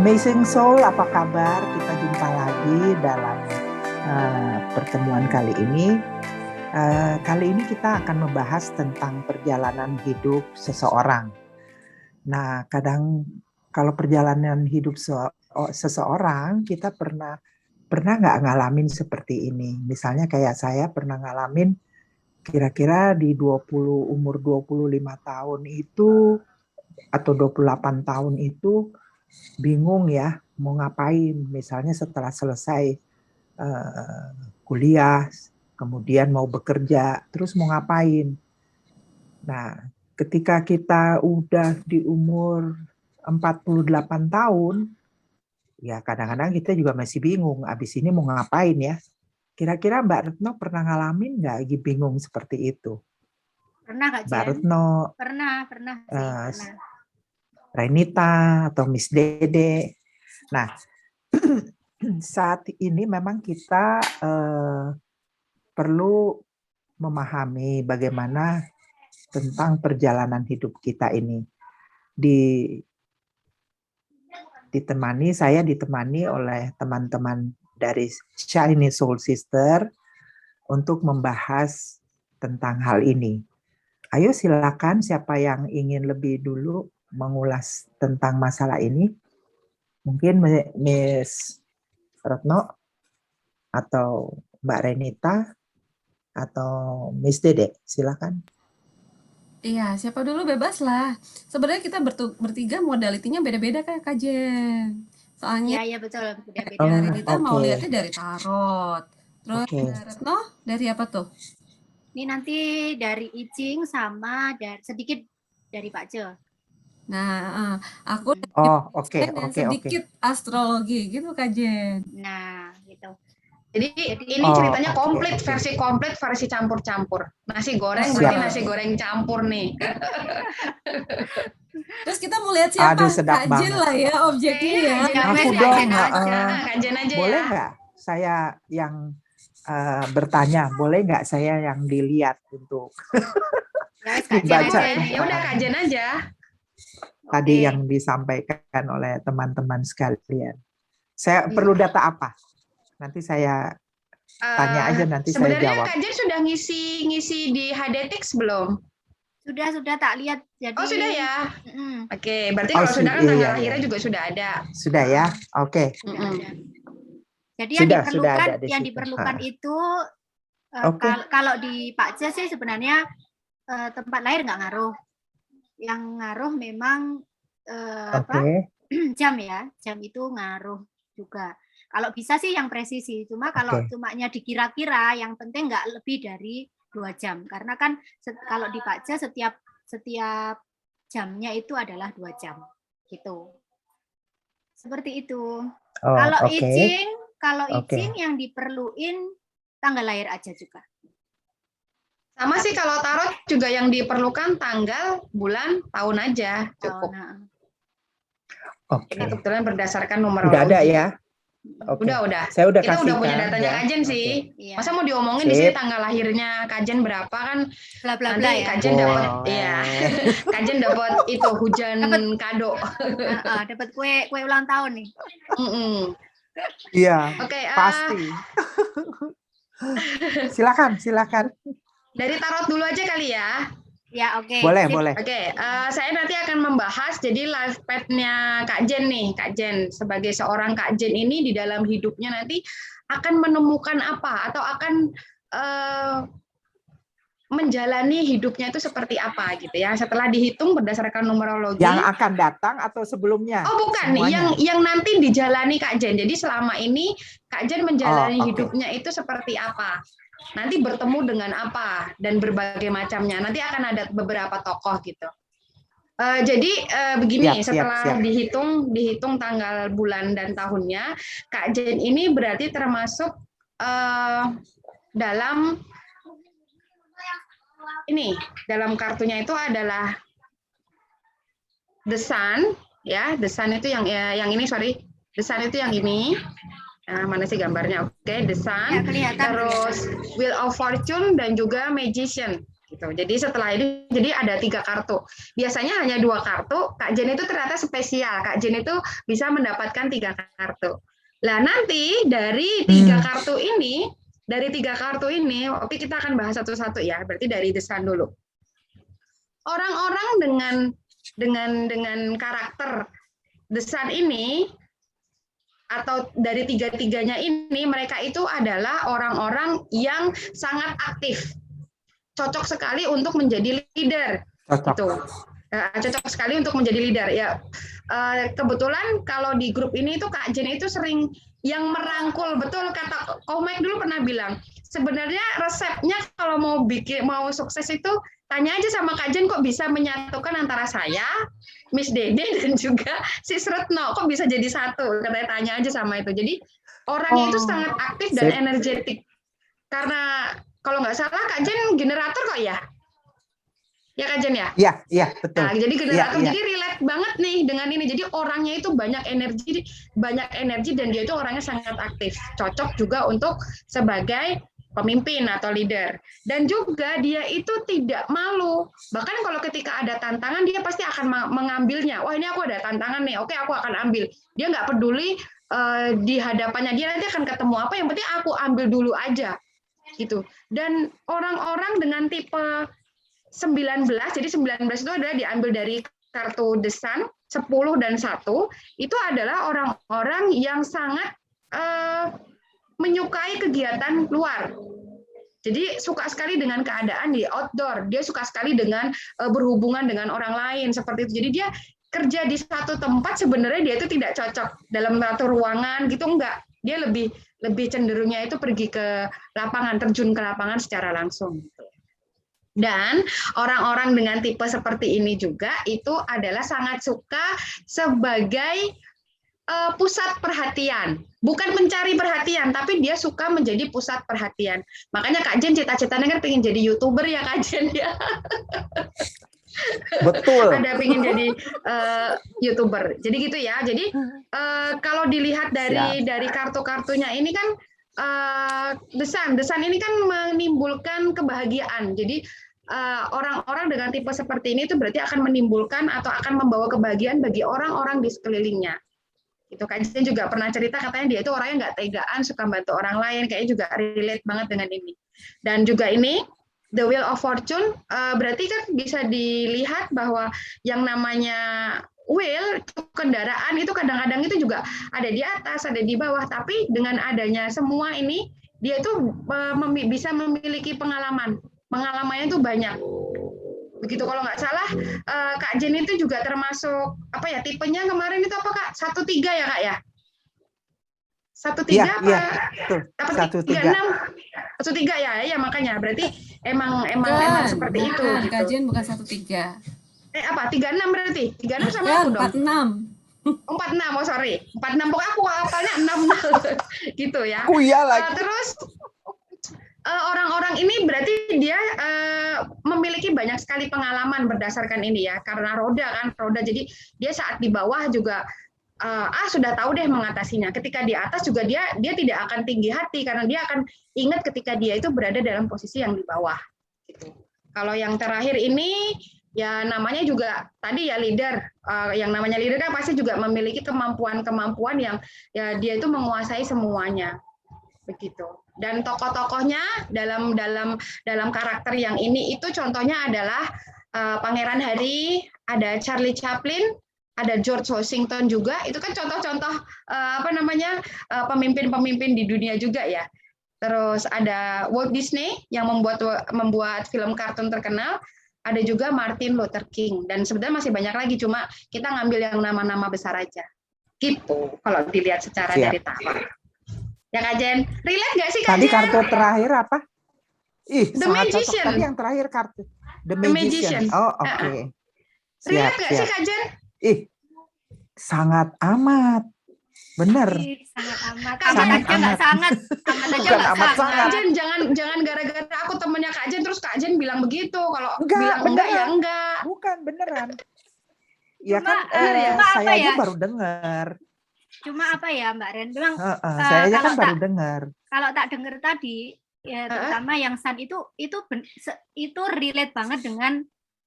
Amazing Soul, apa kabar? Kita jumpa lagi dalam pertemuan kali ini. Kali ini kita akan membahas tentang perjalanan hidup seseorang. Nah, kadang kalau perjalanan hidup seseorang, kita pernah nggak ngalamin seperti ini. Misalnya kayak saya pernah ngalamin kira-kira di umur 25 tahun itu atau 28 tahun itu bingung ya mau ngapain. Misalnya setelah selesai kuliah, kemudian mau bekerja, terus mau ngapain. Nah, ketika kita udah di umur 48 tahun, ya kadang-kadang kita juga masih bingung, abis ini mau ngapain ya. Kira-kira Mbak Retno pernah ngalamin nggak bingung seperti itu? Pernah Kak Jen? Mbak Retno, pernah sih, pernah. Renita atau Miss Dede. Nah, saat ini memang kita perlu memahami bagaimana tentang perjalanan hidup kita ini. Saya ditemani oleh teman-teman dari Shiny Soul Sister untuk membahas tentang hal ini. Ayo silakan, siapa yang ingin lebih dulu mengulas tentang masalah ini? Mungkin Miss Retno atau Mbak Renita atau Miss Dede, silakan. Iya, siapa dulu bebas lah. Sebenarnya kita bertiga modalitinya beda-beda Kak Jen. Soalnya Iya betul, beda-beda. Renita mau lihatnya dari tarot. Terus Retno dari apa tuh? Ini nanti dari I Ching sama sedikit dari Pak Ce. Nah, aku sedikit astrologi gitu Kak Jen. Nah, gitu. Jadi ini ceritanya komplit, versi komplit, versi campur-campur. Nasi goreng, berarti nasi goreng campur nih. Terus kita mau lihat siapa? Kak Jen lah ya objeknya ya. Aku dong, Kak Jen aja boleh nggak saya yang bertanya? Boleh nggak saya yang dilihat untuk dibaca? Ya udah Kak Jen aja. Tadi yang disampaikan oleh teman-teman sekalian. Saya perlu data apa? Nanti saya tanya aja, nanti saya jawab. Sebenarnya Kak Jen sudah ngisi di HDTix belum? Sudah tak lihat. Jadi... Oh sudah ya? Oke, berarti kalau sudah kan tanggal lahirnya juga sudah ada. Sudah ya? Oke. Jadi yang diperlukan itu kalau di Pak Ce sih sebenarnya tempat lahir nggak ngaruh. Yang ngaruh memang jam ya, jam itu ngaruh juga. Kalau bisa sih yang presisi, cuma kalau cumanya dikira-kira, yang penting nggak lebih dari 2 jam. Karena kan kalau di Pak Ce setiap jamnya itu adalah 2 jam, gitu. Seperti itu. Kalau I Ching yang diperluin tanggal lahir aja juga. Sama sih kalau tarot juga yang diperlukan tanggal, bulan, tahun aja cukup. Ini kebetulan berdasarkan numerologi. Udah ada ya? Udah. Kita udah punya datanya Kak Jen sih. Masa mau diomongin di sini tanggal lahirnya Kak Jen berapa kan? Bla bla bla ya. Kak Jen dapat Kak Jen dapat itu hujan kado. Dapat kue ulang tahun nih. Iya. Pasti. Silakan. Dari tarot dulu aja kali ya. Ya, oke. Boleh. Oke, saya nanti akan membahas jadi life path-nya Kak Jen nih. Kak Jen sebagai seorang Kak Jen ini di dalam hidupnya nanti akan menemukan apa atau akan menjalani hidupnya itu seperti apa gitu ya. Setelah dihitung berdasarkan numerologi. Yang akan datang atau sebelumnya? Oh, bukan, yang nanti dijalani Kak Jen. Jadi selama ini Kak Jen menjalani hidupnya itu seperti apa? Nanti bertemu dengan apa dan berbagai macamnya. Nanti akan ada beberapa tokoh gitu. Jadi begini, setelah dihitung tanggal, bulan dan tahunnya, Kak Jen ini berarti termasuk dalam kartunya itu adalah The Sun, ya. The Sun itu yang ini, sorry. The Sun itu yang ini. Nah, mana sih gambarnya? Oke, The Sun, terus Wheel of Fortune dan juga Magician. Gitu. Jadi setelah ini, jadi ada 3 kartu. Biasanya hanya 2 kartu. Kak Jen itu ternyata spesial. Kak Jen itu bisa mendapatkan 3 kartu. Lah nanti dari 3 kartu ini, oke kita akan bahas satu-satu ya. Berarti dari The Sun dulu. Orang-orang dengan karakter The Sun ini, atau dari 3-tiganya ini, mereka itu adalah orang-orang yang sangat aktif. Cocok sekali untuk menjadi leader. Gitu. Cocok sekali untuk menjadi leader. Ya, kebetulan kalau di grup ini itu Kak Jen itu sering yang merangkul. Betul kata Komik dulu pernah bilang. Sebenarnya resepnya kalau mau sukses itu tanya aja sama Kak Jen, kok bisa menyatukan antara saya, Miss Dede dan juga si Sretno, kok bisa jadi satu. Katanya tanya aja sama itu. Jadi orangnya itu sangat aktif dan energetik. Karena kalau nggak salah Kak Jen generator kok ya? Ya Kak Jen ya? Iya, betul. Nah, jadi generator, jadi relate banget nih dengan ini. Jadi orangnya itu banyak energi dan dia itu orangnya sangat aktif. Cocok juga untuk sebagai pemimpin atau leader. Dan juga dia itu tidak malu. Bahkan kalau ketika ada tantangan, dia pasti akan mengambilnya. Wah, ini aku ada tantangan nih, oke aku akan ambil. Dia nggak peduli di hadapannya dia nanti akan ketemu apa, yang penting aku ambil dulu aja. Gitu. Dan orang-orang dengan tipe 19, jadi 19 itu adalah diambil dari kartu The Sun, 10 dan 1, itu adalah orang-orang yang sangat menyukai kegiatan luar. Jadi suka sekali dengan keadaan di outdoor, dia suka sekali dengan berhubungan dengan orang lain, seperti itu. Jadi dia kerja di satu tempat, sebenarnya dia itu tidak cocok dalam satu ruangan, gitu enggak. Dia lebih cenderungnya itu pergi ke lapangan, terjun ke lapangan secara langsung. Dan orang-orang dengan tipe seperti ini juga itu adalah sangat suka sebagai pusat perhatian. Bukan mencari perhatian, tapi dia suka menjadi pusat perhatian. Makanya Kak Jen cita-citanya kan pengen jadi YouTuber ya Kak Jen ya. Betul. Ada pengen jadi YouTuber. Jadi gitu ya. Jadi kalau dilihat dari kartu-kartunya ini kan The Sun ini kan menimbulkan kebahagiaan. Jadi orang-orang dengan tipe seperti ini itu berarti akan menimbulkan atau akan membawa kebahagiaan bagi orang-orang di sekelilingnya. Itu Kak Jen juga pernah cerita, katanya dia itu orangnya nggak tegaan, suka bantu orang lain, kayaknya juga relate banget dengan ini. Dan juga ini The Wheel of Fortune, berarti kan bisa dilihat bahwa yang namanya wheel, kendaraan itu kadang-kadang itu juga ada di atas, ada di bawah, tapi dengan adanya semua ini, dia itu bisa memiliki pengalaman. Pengalamannya itu banyak. Begitu kalau nggak salah, Kak Jen itu juga termasuk, apa ya, tipenya kemarin itu apa Kak? 13 ya Kak ya? 13 apa? Iya, betul. 13 ya, makanya berarti emang seperti itu. Bukan, Kak Jen bukan 13. Apa? 36 berarti? 36 sama aku dong. 46. 46, oh sorry. 46 pokoknya aku hafalnya 6 gitu ya. Oh iya lagi. Terus orang-orang ini berarti dia memiliki banyak sekali pengalaman berdasarkan ini ya, karena roda, jadi dia saat di bawah juga sudah tahu deh mengatasinya. Ketika di atas juga dia tidak akan tinggi hati karena dia akan ingat ketika dia itu berada dalam posisi yang di bawah. Gitu. Kalau yang terakhir ini ya namanya juga tadi ya leader. Yang namanya leader kan pasti juga memiliki kemampuan yang ya dia itu menguasai semuanya. Begitu. Dan tokoh-tokohnya dalam karakter yang ini itu contohnya adalah Pangeran Harry, ada Charlie Chaplin, ada George Washington juga. Itu kan contoh-contoh pemimpin-pemimpin di dunia juga ya. Terus ada Walt Disney yang membuat film kartun terkenal. Ada juga Martin Luther King, dan sebenarnya masih banyak lagi, cuma kita ngambil yang nama-nama besar aja. Gitu kalau dilihat secara dari taman. Ya Kak Jen, relate nggak sih Kak Jen? Tadi kartu terakhir apa? The Magician. Tadi yang terakhir kartu The Magician. Oh oke. Relate nggak sih Kak Jen? Sangat amat. Bener. Sangat amat. Sangat aja nggak sangat. Bukan amat sangat. Kak Jen, jangan gara-gara aku temennya Kak Jen terus Kak Jen bilang begitu. Kalau bilang beneran. enggak ya enggak. Bukan beneran. Ya Cuma, kan saya aja ya? baru dengar. Cuma apa ya Mbak Ren? Memang saya aja kan baru dengar. Kalau tak dengar tadi ya terutama yang Sun itu relate banget dengan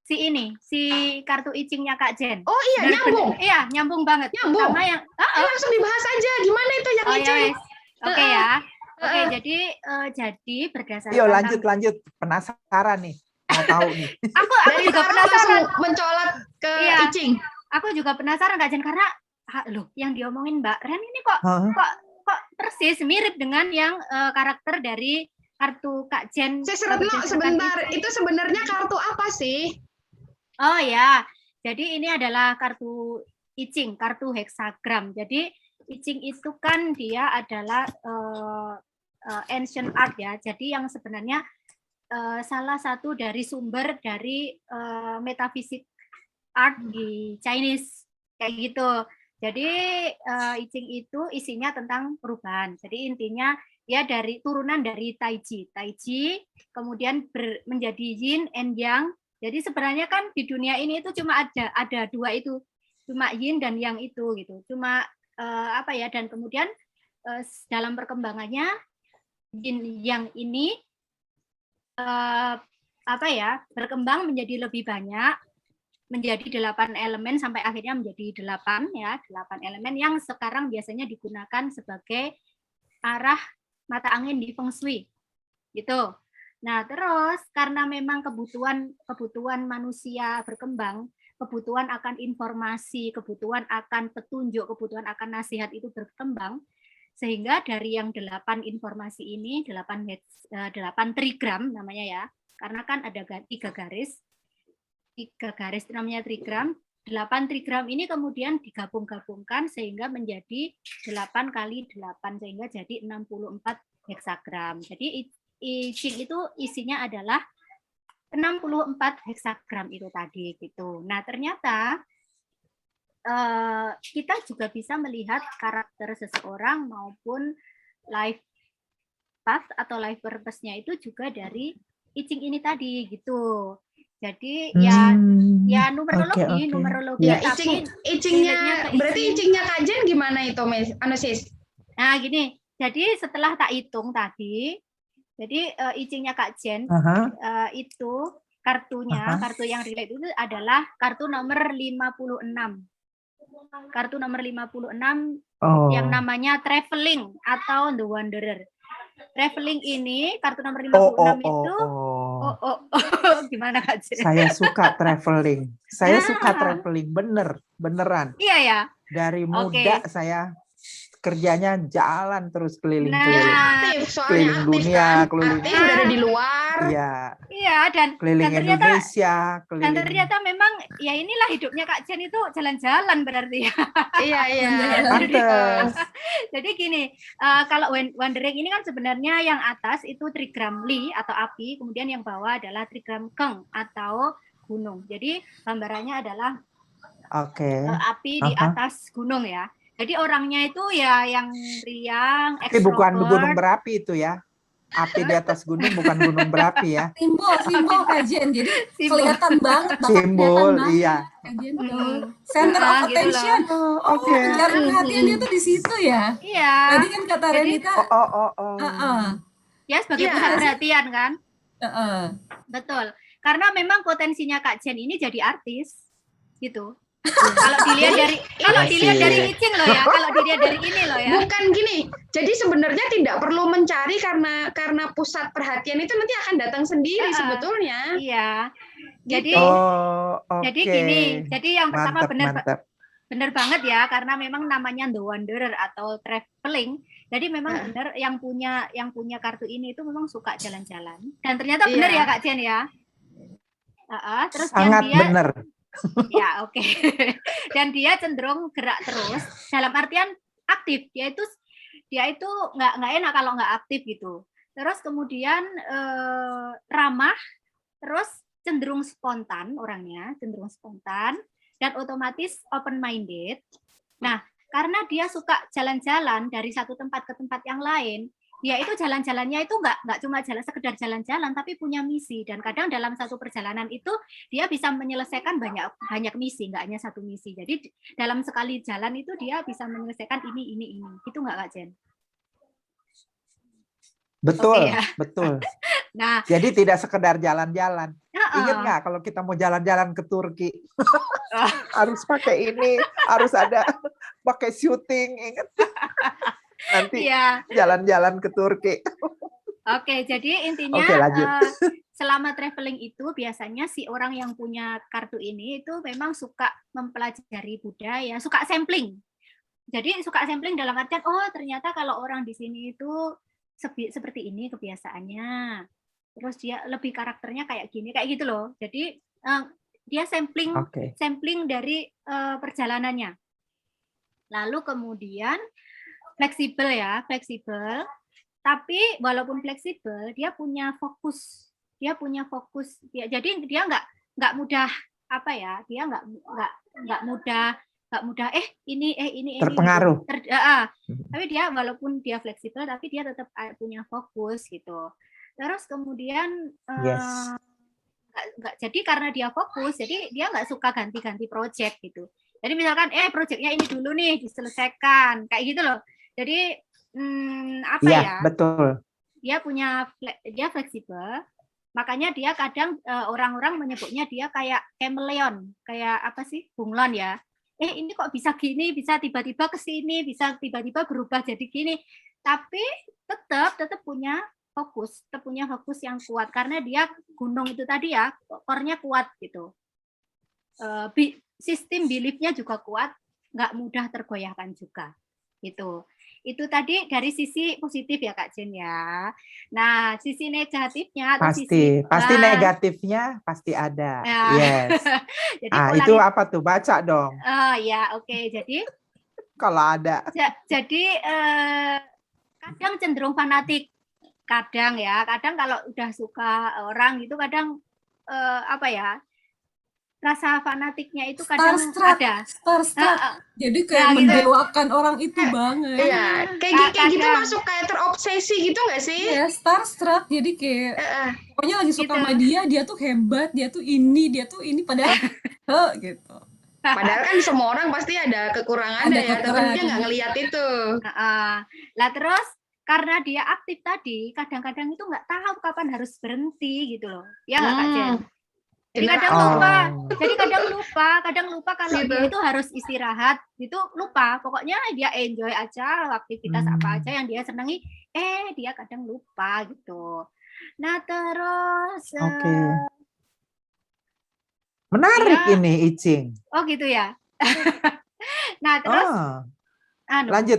si kartu icingnya Kak Jen. Oh iya, nyambung. Iya, nyambung banget. Nyambung. Sama yang langsung dibahas aja. Gimana itu yang icing? Oke ya. Oke, jadi berdasarkan Yuk lanjut. Penasaran nih. Mau tahu nih. Aku juga penasaran mencolot ke icing. Aku juga penasaran Kak Jen karena loh yang diomongin Mbak Ren ini kok persis mirip dengan yang karakter dari kartu Kak Jen. Retno, sebentar, itu sebenarnya kartu apa sih? Oh ya, jadi ini adalah kartu icing, kartu heksagram. Jadi icing itu kan dia adalah ancient art ya. Jadi yang sebenarnya salah satu dari sumber dari metafisik art di Chinese kayak gitu. Jadi icing itu isinya tentang perubahan. Jadi intinya ya dari turunan dari Taiji. Taiji kemudian menjadi Yin and Yang. Jadi sebenarnya kan di dunia ini itu cuma ada dua itu, cuma Yin dan Yang itu gitu. Cuma dan kemudian dalam perkembangannya Yin Yang ini berkembang menjadi lebih banyak, menjadi 8 elemen sampai akhirnya menjadi 8 elemen yang sekarang biasanya digunakan sebagai arah mata angin di Feng Shui gitu. Nah, terus karena memang kebutuhan manusia berkembang, kebutuhan akan informasi, kebutuhan akan petunjuk, kebutuhan akan nasihat itu berkembang, sehingga dari yang 8 informasi ini, 8 trigram namanya ya, karena kan ada 3 garis itu namanya trigram. 8 trigram ini kemudian digabung-gabungkan sehingga menjadi 8 kali 8 sehingga jadi 64 heksagram. Jadi icing itu isinya adalah 64 heksagram itu tadi gitu. Nah, ternyata kita juga bisa melihat karakter seseorang maupun life path atau life purpose-nya itu juga dari icing ini tadi gitu. Jadi ya numerologi ya, icingnya berarti icingnya Kak Jen gimana itu Sis? Nah gini, jadi setelah tak hitung tadi, jadi icingnya Kak Jen itu kartunya, kartu yang relate itu adalah kartu nomor 56. Kartu nomor 56 yang namanya traveling atau the wanderer. Traveling ini kartu nomor 56 itu gimana Kak Jen? Saya suka traveling. Beneran. Iya ya. Dari muda saya kerjanya jalan terus keliling-keliling. Keliling dunia, kan? Keliling berada di luar. Iya, dan keliling ternyata, Indonesia, dan ternyata memang ya inilah hidupnya Kak Jen itu jalan-jalan berarti ya. Iya. Jadi gini, kalau wandering ini kan sebenarnya yang atas itu trigram Li atau api, kemudian yang bawah adalah trigram Keng atau gunung. Jadi gambarannya adalah api di atas gunung ya. Jadi orangnya itu ya yang riang, ekstrovert. Ini bukan gunung berapi itu ya. Api di atas gunung bukan gunung berapi ya. Simbol Kak Jen. Jadi kelihatan banget. Simbol, iya. Center of attention. Penjara perhatian dia tuh di situ ya. Iya. Tadi kan kata Renita. Ya sebagai pusat perhatian kan. Betul. Karena memang potensinya Kak Jen ini jadi artis, gitu. Kalau dilihat dari icing loh ya, kalau dilihat dari ini loh ya. Bukan gini. Jadi sebenarnya tidak perlu mencari karena pusat perhatian itu nanti akan datang sendiri sebetulnya. Iya. Jadi jadi gini. Jadi yang pertama benar banget ya, karena memang namanya The Wanderer atau traveling. Jadi memang benar yang punya kartu ini itu memang suka jalan-jalan. Dan ternyata benar ya Kak Jen ya. Terus sangat benar. Ya oke. Dan dia cenderung gerak terus dalam artian aktif. Dia itu nggak enak kalau nggak aktif gitu. Terus kemudian ramah, terus cenderung spontan orangnya, dan otomatis open minded. Nah karena dia suka jalan-jalan dari satu tempat ke tempat yang lain, dia itu jalan-jalannya itu nggak cuma sekedar jalan-jalan, tapi punya misi. Dan kadang dalam satu perjalanan itu dia bisa menyelesaikan banyak misi, nggak hanya satu misi. Jadi dalam sekali jalan itu dia bisa menyelesaikan ini. Itu nggak Kak Jen? Betul, ya. betul. Nah, Jadi tidak sekedar jalan-jalan. Ingat heeh. nggak kalau kita mau jalan-jalan ke Turki Oh, harus pakai ini, harus ada pakai syuting, ingat? Nanti iya. jalan-jalan ke Turki. Oke, jadi intinya Oke, lanjut. selama traveling itu biasanya si orang yang punya kartu ini itu memang suka mempelajari budaya, suka sampling. Jadi suka sampling dalam artian, oh ternyata kalau orang di sini itu seperti ini kebiasaannya. Terus dia lebih karakternya kayak gini, kayak gitu loh. Jadi dia sampling Oke. dari perjalanannya. Lalu kemudian fleksibel ya, fleksibel. Tapi walaupun fleksibel, dia punya fokus. Jadi dia nggak mudah apa ya? Dia nggak mudah ini Terpengaruh. gitu. Tapi dia walaupun dia fleksibel, tapi dia tetap punya fokus gitu. Terus kemudian Yes. jadi karena dia fokus, jadi dia nggak suka ganti-ganti project gitu. Jadi misalkan projectnya ini dulu nih diselesaikan, kayak gitu loh. Jadi apa Iya, ya? betul. Dia fleksibel, makanya dia kadang orang-orang menyebutnya dia kayak chameleon, kayak apa sih? Bunglon ya. Ini kok bisa gini, bisa tiba-tiba ke sini, bisa tiba-tiba berubah jadi gini. Tapi tetap punya fokus yang kuat karena dia gunung itu tadi ya, core-nya kuat gitu. Sistem belief-nya juga kuat, nggak mudah tergoyahkan juga. Gitu. Itu tadi dari sisi positif ya Kak Jen ya. Nah, sisi negatifnya atau pasti negatifnya pasti ada. Ya. Yes. Jadi itu apa tuh? Baca dong. Ya, oke. Jadi kalau ada. Jadi kadang cenderung fanatik. Kadang kalau udah suka orang itu kadang apa ya? Rasa fanatiknya itu kadang ada. Starstruck. Jadi kayak mendewakan orang itu banget. Iya, kayak gitu masuk kayak terobsesi gitu nggak sih? Iya, starstruck. Jadi kayak pokoknya lagi suka sama dia tuh hebat, dia tuh ini padahal gitu. Padahal kan semua orang pasti ada kekurangannya ya, tapi dia nggak ngelihat itu. Lah terus karena dia aktif tadi, kadang-kadang itu nggak tahu kapan harus berhenti gitu loh. Ya nggak Kak Jen? Jadi kadang lupa kalau dia itu harus istirahat, itu lupa. Pokoknya dia enjoy aja aktivitas apa aja yang dia senangi, dia kadang lupa gitu. Nah, terus menarik ini Icing. Oh, gitu ya. Nah, terus lanjut.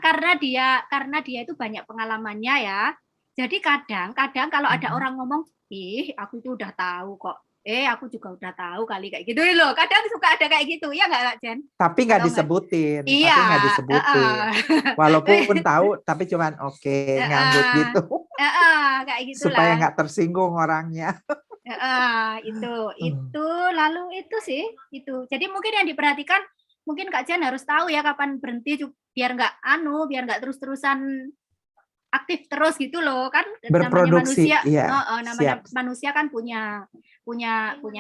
Karena dia itu banyak pengalamannya ya. Jadi kadang kalau ada orang ngomong, aku itu udah tahu kok. Aku juga udah tahu kali kayak gitu loh. Kadang suka ada kayak gitu, ya nggak Kak Jen? Tapi nggak disebutin. Iya. Walaupun tahu, tapi cuman ngambut gitu. Kayak gitu supaya nggak tersinggung orangnya. Itu lalu itu sih itu. Jadi mungkin yang diperhatikan, mungkin Kak Jen harus tahu ya kapan berhenti biar nggak terus-terusan aktif terus gitu loh kan. Berproduksi. Namanya manusia kan punya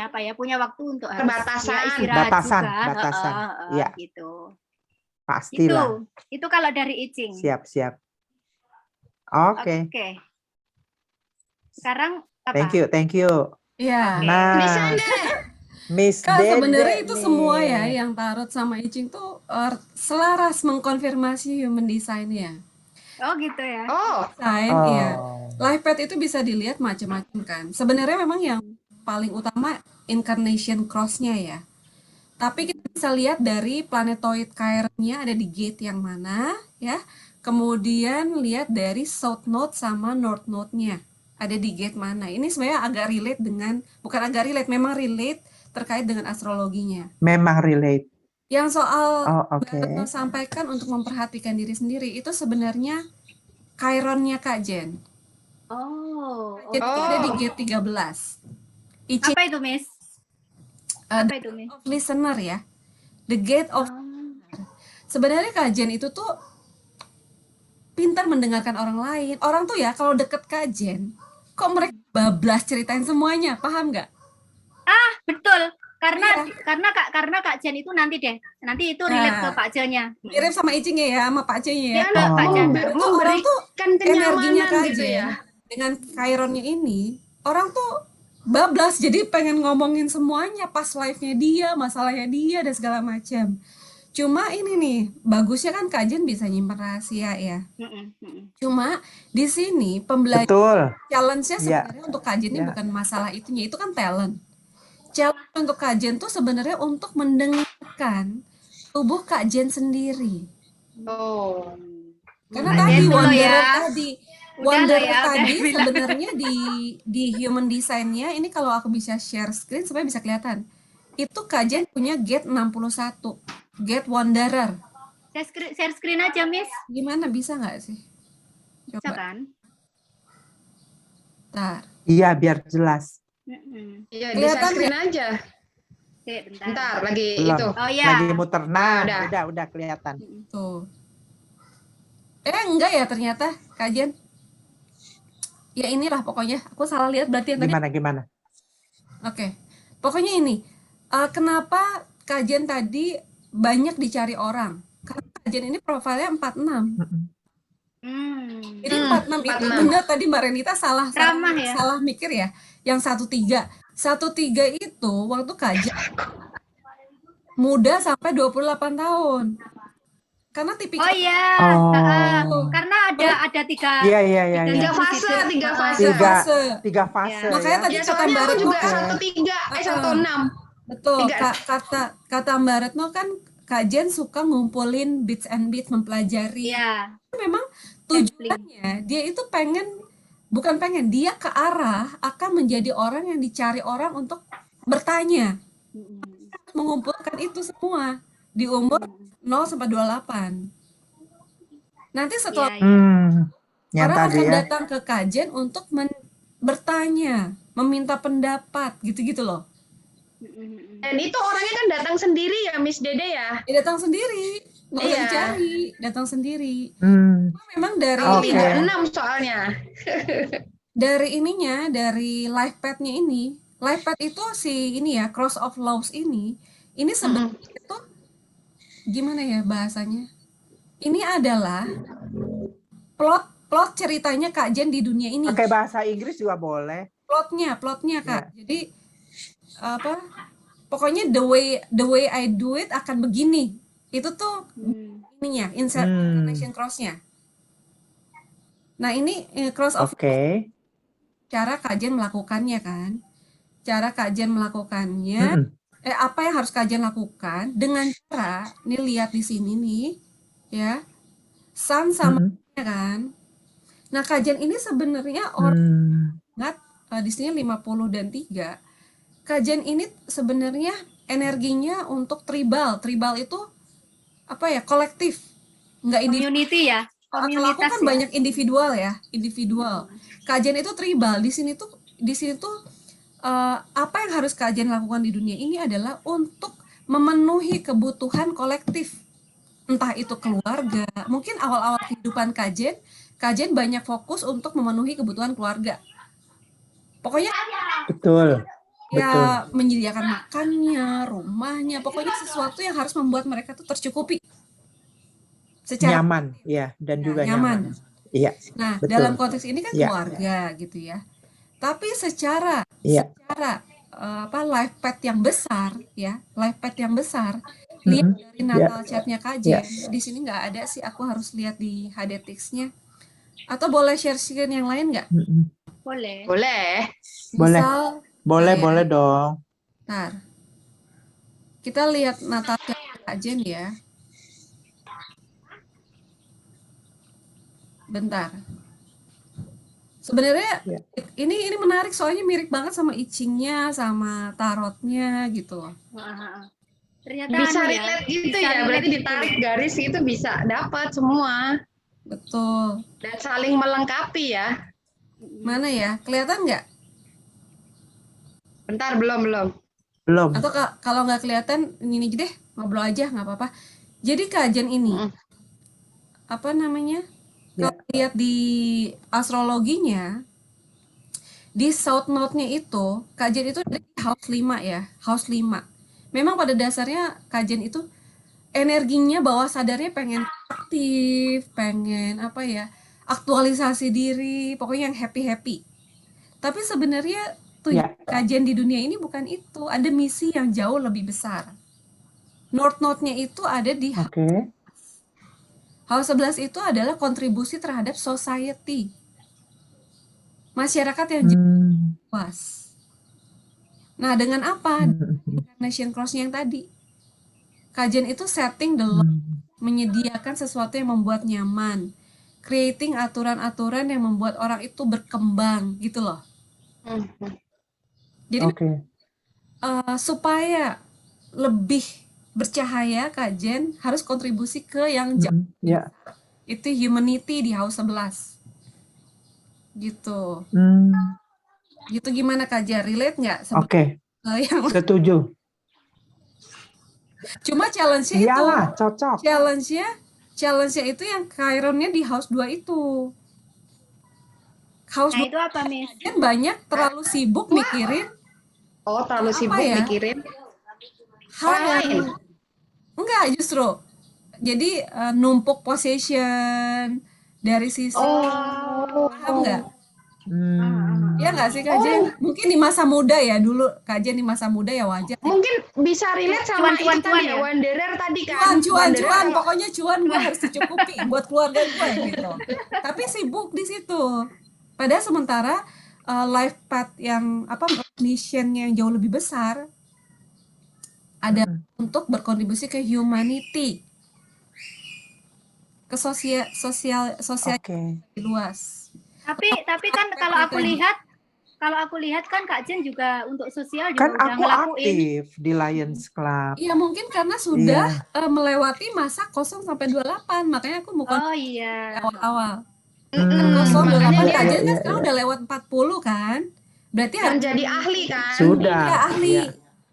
apa ya, punya waktu untuk harus istirahat batasan. Juga gitu. Pastilah. Itu kalau dari Icing. Siap. Oke. Sekarang apa? Thank you. Iya. Nah, Miss Dede sebenarnya itu semua ya yang tarot sama Icing tuh selaras mengkonfirmasi human design ya. Oh gitu ya. Design ya. Life path itu bisa dilihat macam-macam kan. Sebenarnya memang yang paling utama incarnation cross-nya ya. Tapi kita bisa lihat dari planetoid Chiron-nya ada di gate yang mana ya. Kemudian lihat dari South Node sama North Node-nya ada di gate mana. Ini sebenarnya agak relate memang relate terkait dengan astrologinya. Memang relate. Yang soal Mbak sampaikan untuk memperhatikan diri sendiri itu sebenarnya Chiron-nya Kak Jen. Jadi ada di gate 13. Apa itu, Miss? Apa itu, Miss? Of listener ya. The gate of sebenarnya Kak Jen itu tuh pintar mendengarkan orang lain. Orang tuh ya kalau deket Kak Jen, kok mereka bablas ceritain semuanya, paham nggak? Betul. karena Kak Jen itu nanti itu relate ke Pak Jen-nya. Mirip sama Icingnya ya, sama Pak J-nya ya. Iya, Pak Jen. Itu orang tuh Memberikan energinya kenyamanan Kak gitu Jen ya. dengan Chironnya ini, orang tuh bablas, jadi pengen ngomongin semuanya pas live-nya dia, masalahnya dia dan segala macam. Cuma ini nih, bagusnya kan Kak Jen bisa nyimpan rahasia ya. Cuma di sini pembelajaran Betul. challenge-nya Iya. sebenarnya untuk Kak Jen ini Iya. bukan masalah itunya, itu kan talent. Challenge untuk Kak Jen tuh sebenarnya untuk mendengarkan tubuh Kak Jen sendiri. Oh. Karena Kak tadi Jen dulu Wanderer ya. tadi, Udah Wanderer lah ya, udah tadi bilang. sebenarnya di human design-nya ini kalau aku bisa share screen supaya bisa kelihatan. Itu Kak Jen punya gate 61, gate Wanderer. Share screen aja, Miss. Gimana, bisa nggak sih? Bisa Coba. kan? Bentar. Iya, biar jelas. Iya, di Kelihatan screen aja. Oke, bentar. Bentar, lagi Belum. itu. Oh ya. Lagi muter. Nah, Udah. udah kelihatan. Tuh. Enggak ya ternyata Kak Jen. Ya inilah pokoknya. Aku salah lihat berarti yang tadi. Gimana? Oke. Pokoknya ini. Kenapa Kak Jen tadi banyak dicari orang? Karena Kak Jen ini profilnya 46. Jadi 46 itu 46. benar tadi Mbak Renita salah Ramah ya. salah mikir ya. Yang 13. 13 itu waktu Kak Jen muda sampai 28 tahun. Karena tipikal Oh iya. Oh. Karena ada tiga. Iya. Tiga fase. Tiga fase. Ya. Makanya Ya. tadi Ya, kata soalnya Mbak aku Retno juga kan, 16. betul, Tiga. kata Mbak Retno kan Kak Jen suka ngumpulin bits and bits, mempelajari. Iya. Memang tujuannya dia itu dia ke arah akan menjadi orang yang dicari orang untuk bertanya, mengumpulkan itu semua di umur 0 sampai 28. Nanti setelah Yang orang tadi akan ya. datang ke Kak Jen untuk bertanya, meminta pendapat, gitu-gitu loh. Dan itu orangnya kan datang sendiri ya, Miss Dede ya? Dia datang sendiri, nggak usah Iya. dicari, datang sendiri. Memang dari Oke. 36 soalnya. dari life path-nya ini, life path itu ini ya, cross of laws ini sebenarnya itu gimana ya bahasanya? Ini adalah plot ceritanya Kak Jen di dunia ini. Pakai bahasa Inggris juga boleh. Plotnya Kak. Jadi pokoknya the way I do it akan begini. Itu tuh ininya, incarnation cross-nya. Nah, ini cross of Oke. cara Kak Jen melakukannya kan. Cara Kak Jen melakukannya, apa yang harus Kak Jen lakukan dengan cara, nih lihat di sini nih, ya. Sun sama kan. Nah, Kak Jen ini sebenarnya orang di sini 50 dan 3. Kak Jen ini sebenarnya energinya untuk tribal. Tribal itu apa ya? Kolektif. Enggak Community ya. Kalau aku Komunitas kan ya. banyak individual. Kak Jen itu tribal. Di sini tuh apa yang harus Kak Jen lakukan di dunia ini adalah untuk memenuhi kebutuhan kolektif. Entah itu keluarga. Mungkin awal-awal kehidupan Kak Jen banyak fokus untuk memenuhi kebutuhan keluarga. Pokoknya Betul. ya menyediakan makannya, rumahnya, pokoknya sesuatu yang harus membuat mereka tuh tercukupi. Secara Nyaman, ya, dan juga nyaman. Iya. Nah, betul. dalam konteks ini kan Iya. keluarga gitu ya. Tapi secara Iya. life path yang besar ya, life path yang besar. Lihat dari natal chart-nya Kak Jen. Di sini nggak ada sih, aku harus lihat di HDTix-nya. Atau boleh share screen yang lain nggak? Boleh. Boleh. Misal, Boleh dong. Ntar. Kita lihat natal chart Kak Jen ya. Bentar. Sebenarnya ini menarik soalnya mirip banget sama I Ching-nya, sama tarotnya gitu loh. Ternyata Bisa anu relate gitu bisa ya, relate berarti gitu. ditarik garis itu bisa dapat semua. Betul. Dan saling melengkapi ya. Mana ya? Kelihatan nggak? Bentar, belum. Atau kalau nggak kelihatan, ini aja deh, ngobrol aja, nggak apa-apa. Jadi Kak Jen ini, apa namanya? Kalau lihat di astrologinya, Di South Note-nya itu, kajian itu dari House 5 ya, House 5. Memang pada dasarnya kajian itu energinya bawah sadarnya pengen aktif, pengen apa ya, aktualisasi diri, pokoknya yang happy-happy. Tapi sebenarnya tujuan Ya, kajian di dunia ini bukan itu, ada misi yang jauh lebih besar. North Node-nya itu ada di oke. House 11 itu adalah kontribusi terhadap society, masyarakat yang Hmm, luas. Nah, dengan apa? hmm, Incarnation Cross-nya yang tadi. Kajian itu setting the law, hmm. menyediakan sesuatu yang membuat nyaman, creating aturan-aturan yang membuat orang itu berkembang, gitu loh. Jadi Oke. supaya lebih bercahaya, kajian harus kontribusi ke yang jauh. Ya. Itu humanity di House 11. Gitu. Hmm, Gitu gimana kajian? Relate nggak sama Oke, yang setuju. cuma challenge-nya itu. Iyalah, cocok. Challenge-nya itu yang Chiron-nya di House 2 itu. House Nah 2 itu apa, Miss? kan banyak terlalu sibuk mikirin Oh, terlalu Apa sibuk ya? mikirin hal orang lain. yang enggak justru. Jadi numpuk possession dari sisi Oh, paham nggak? Hmm, Ya nggak sih Kajen? Mungkin di masa muda ya dulu Kajen di masa muda ya wajar. mungkin bisa relate sama Cuan, itu tadi ya? ya, Wanderer tadi kan. Cuan, Wanderer kalau- pokoknya cuan gue harus dicukupi buat keluarga gue gitu. Tapi sibuk di situ. Padahal sementara life path yang apa mission yang jauh lebih besar ada untuk berkontribusi ke humanity, ke sosial oke. lebih luas. Tapi kan kalau aku lihat kan Kak Jen juga untuk sosial juga Kan udah aku ngelakuin. aktif di Lions Club. Iya mungkin karena sudah melewati masa 0-28, makanya aku mau Oh iya. awal-awal. Makanya 0-28 dia Kajen iya, kan sekarang udah lewat 40 kan. Berarti harus jadi ahli kan. Sudah. ya ahli. Iya.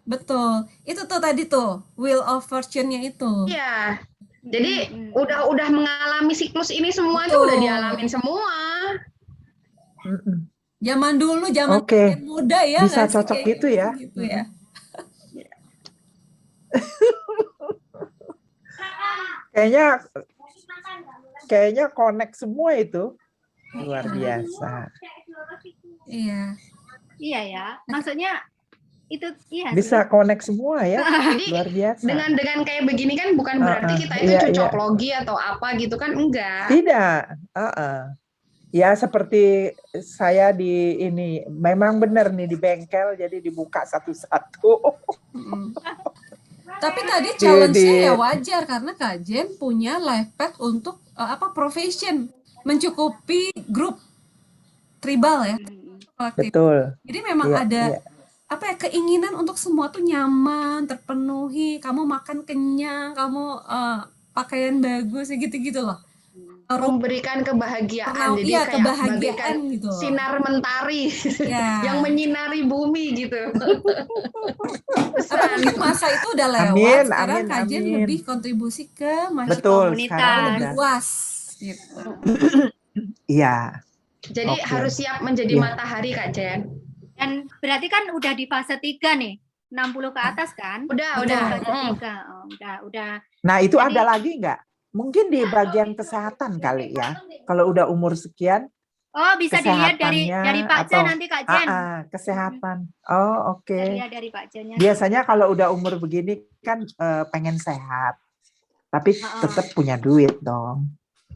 Betul. Itu tuh tadi tuh Wheel of Fortune-nya itu. Iya. Jadi udah mengalami siklus ini semua itu Betul. udah dialamin semua. Mm-mm. Zaman dulu, zaman Oke. kalian muda ya Bisa nggak sih? cocok Kayak gitu ya. Gitu ya. Kayaknya connect semua itu. Luar biasa. Iya. Iya ya. Maksudnya itu iya sih. Bisa connect semua ya. Jadi Luar biasa. dengan kayak begini kan bukan berarti kita itu Iya, cocoklogi atau apa gitu kan, enggak. Tidak. Ya seperti saya di ini, memang benar nih di bengkel, jadi dibuka satu-satu. Tapi tadi challenge-nya ya wajar karena Kajen punya life path untuk profession, mencukupi grup tribal ya. Kolektif. Betul. Jadi memang Iya, ada iya. keinginan untuk semua tuh nyaman, terpenuhi, kamu makan kenyang, kamu pakaian bagus gitu-gitu loh. Memberikan kebahagiaan, jadi iya, kayak kebahagiaan bagaikan gitu loh. sinar mentari Ya. yang menyinari bumi gitu. Mungkin masa itu udah lewat, Amin, sekarang amin, Kajen amin. lebih kontribusi ke masyarakat Betul, komunitas. sekarang lebih udah. luas gitu. Iya. Jadi Oke. harus siap menjadi Iya. matahari Kak Jen. Dan berarti kan udah di fase 3 nih. 60 ke atas kan? Udah. Fase 3. Oh, udah. Nah itu Jadi- ada lagi nggak? Mungkin di bagian kesehatan kali ya. Kalau udah umur sekian, Oh, bisa dilihat dari kesehatannya Pak Jen atau- nanti Kak Jen. kesehatan. Oh oke. Bisa dilihat dari Pak Jennya. Biasanya kalau udah umur begini kan pengen sehat, tapi tetap punya duit dong.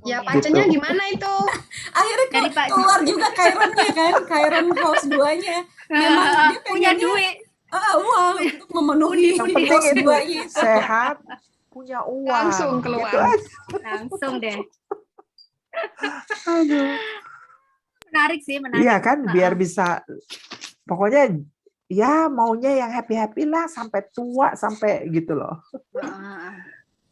Ya Gitu. pacennya gimana itu? Akhirnya Dari Pak keluar juga Chiron-nya kan, Chiron House 2-nya. Memang dia punya pengennya duit. uang untuk memenuhi Yang penting House itu 2-nya. sehat, punya uang. Langsung keluar. Gitu aja. Langsung deh. Aduh. Menarik sih, menarik. Iya kan, biar bisa. Pokoknya ya maunya yang happy-happy lah sampai tua, sampai gitu loh.